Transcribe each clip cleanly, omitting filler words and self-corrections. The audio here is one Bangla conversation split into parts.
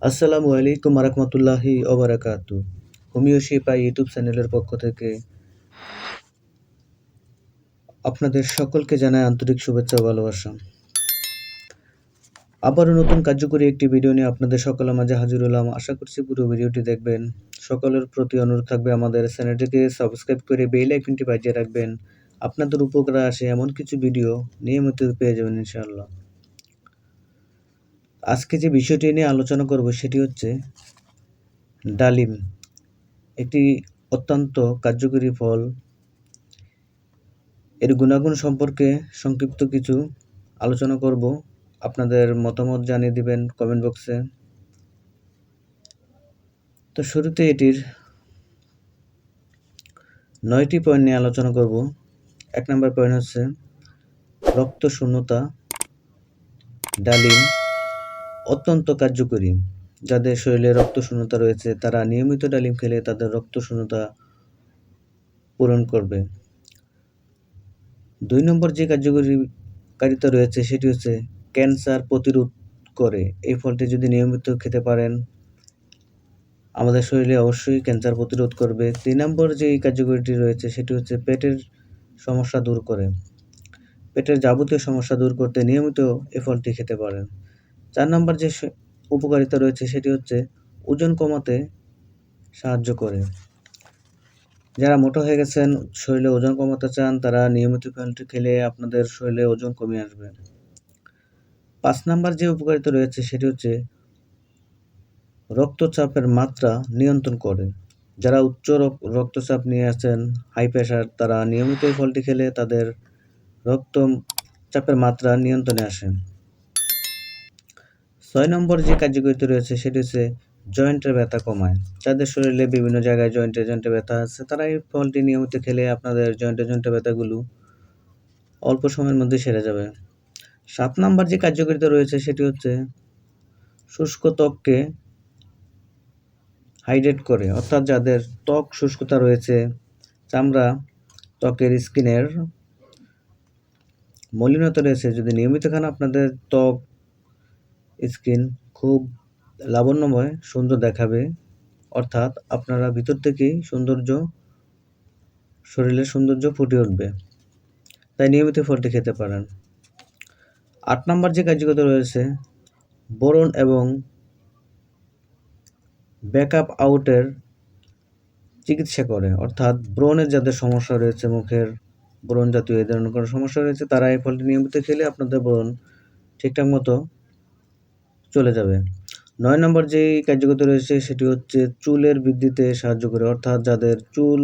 আসসালামু আলাইকুম রহমতুল্লাহি ওবারাকাতু। হোমিও শিপা ইউটিউব চ্যানেলের পক্ষ থেকে আপনাদের সকলকে জানাই আন্তরিক শুভেচ্ছা ও ভালোবাসা। আবারও নতুন কার্যকরী একটি ভিডিও নিয়ে আপনাদের সকলের মাঝে হাজির হলাম। আশা করছি পুরো ভিডিওটি দেখবেন। সকলের প্রতি অনুরোধ থাকবে আমাদের চ্যানেলটিকে সাবস্ক্রাইব করে বেল আইকনটি বাজিয়ে রাখবেন। আপনাদের উপকারে আসে এমন কিছু ভিডিও নিয়মিত পেয়ে যাবেন ইনশাআল্লাহ। আজকে যে বিষয়টি নিয়ে আলোচনা করব সেটি হচ্ছে ডালিম, একটি অত্যন্ত কার্যকরী ফল। এর গুণাগুণ সম্পর্কে সংক্ষিপ্ত কিছু আলোচনা করব। আপনাদের মতামত জানিয়ে দিবেন কমেন্ট বক্সে। তো শুরুতে এটির 9টি পয়েন্ট নিয়ে আলোচনা করব। 1 নম্বর পয়েন্ট হচ্ছে রক্ত শূন্যতা। ডালিম অত্যন্ত কার্যকরী। যাদের শরীরে রক্ত শূন্যতা রয়েছে তারা নিয়মিত ডালিম খেলে তাদের রক্ত শূন্যতা পূরণ করবে। 2 নম্বর যে কার্যকারিতা রয়েছে সেটি হচ্ছে ক্যান্সার প্রতিরোধ করে। এই ফলটি যদি নিয়মিত খেতে পারেন আমাদের শরীরে অবশ্যই ক্যান্সার প্রতিরোধ করবে। 3 নম্বর যে কার্যকরীটি রয়েছে সেটি হচ্ছে পেটের সমস্যা দূর করে। পেটের যাবতীয় সমস্যা দূর করতে নিয়মিত এই ফলটি খেতে পারেন। 4 নম্বর যে উপকারিতা রয়েছে সেটি হচ্ছে ওজন কমাতে সাহায্য করে। যারা মোটা হয়ে গেছেন, শরীরে ওজন কমাতে চান, তারা নিয়মিত ফলটি খেলে আপনাদের শরীরে ওজন কমে আসবে। 5 নম্বর যে উপকারিতা রয়েছে সেটি হচ্ছে রক্তচাপের মাত্রা নিয়ন্ত্রণ করে। যারা উচ্চ রক্তচাপ নিয়ে আছেন, হাই প্রেশার, তারা নিয়মিত এই ফলটি খেলে তাদের রক্তচাপের মাত্রা নিয়ন্ত্রণে আসে। 6 নম্বর যে কার্যকারিতা রয়েছে সেটি হচ্ছে জয়েন্টের ব্যথা কমায়। যাদের শরীরে বিভিন্ন জায়গায় জয়েন্টে ব্যথা আছে তারা এই ফলটি নিয়মিত খেলে আপনাদের জয়েন্টে ব্যথাগুলো অল্প সময়ের মধ্যে সেরে যাবে। 7 নম্বর যে কার্যকারিতা রয়েছে সেটি হচ্ছে শুষ্ক ত্বককে হাইড্রেট করে। অর্থাৎ যাদের ত্বক শুষ্কতা রয়েছে, চামড়া, ত্বকের স্কিনের মলিনতা রয়েছে, যদি নিয়মিত খান আপনাদের ত্বক স্কিন খুব লাবণ্যময় সুন্দর দেখাবে। অর্থাৎ আপনারা ভিতর থেকেই শরীরের সৌন্দর্য ফুটে উঠবে। তাই নিয়মিত ফলটি খেতে পারেন। 8 নম্বর যে কার্যকারিতা রয়েছে বোরন এবং ব্যাকআপ আউটের চিকিৎসা করে। অর্থাৎ ব্রণের যাদের সমস্যা রয়েছে, মুখের ব্রণ জাতীয় এই ধরনের কোনো সমস্যা রয়েছে, তারা এই ফলটি নিয়মিত খেলে আপনাদের ব্রণ ঠিকঠাক মতো চলে যাবে। 9 নম্বর যেই কার্যকারিতা রয়েছে সেটি হচ্ছে চুলের বৃদ্ধিতে সাহায্য করে। অর্থাৎ যাদের চুল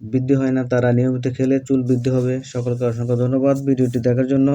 বৃদ্ধি হয় না তারা নিয়মিত খেলে চুল বৃদ্ধি হবে। সকলকে অসংখ্য ধন্যবাদ ভিডিওটি দেখার জন্য।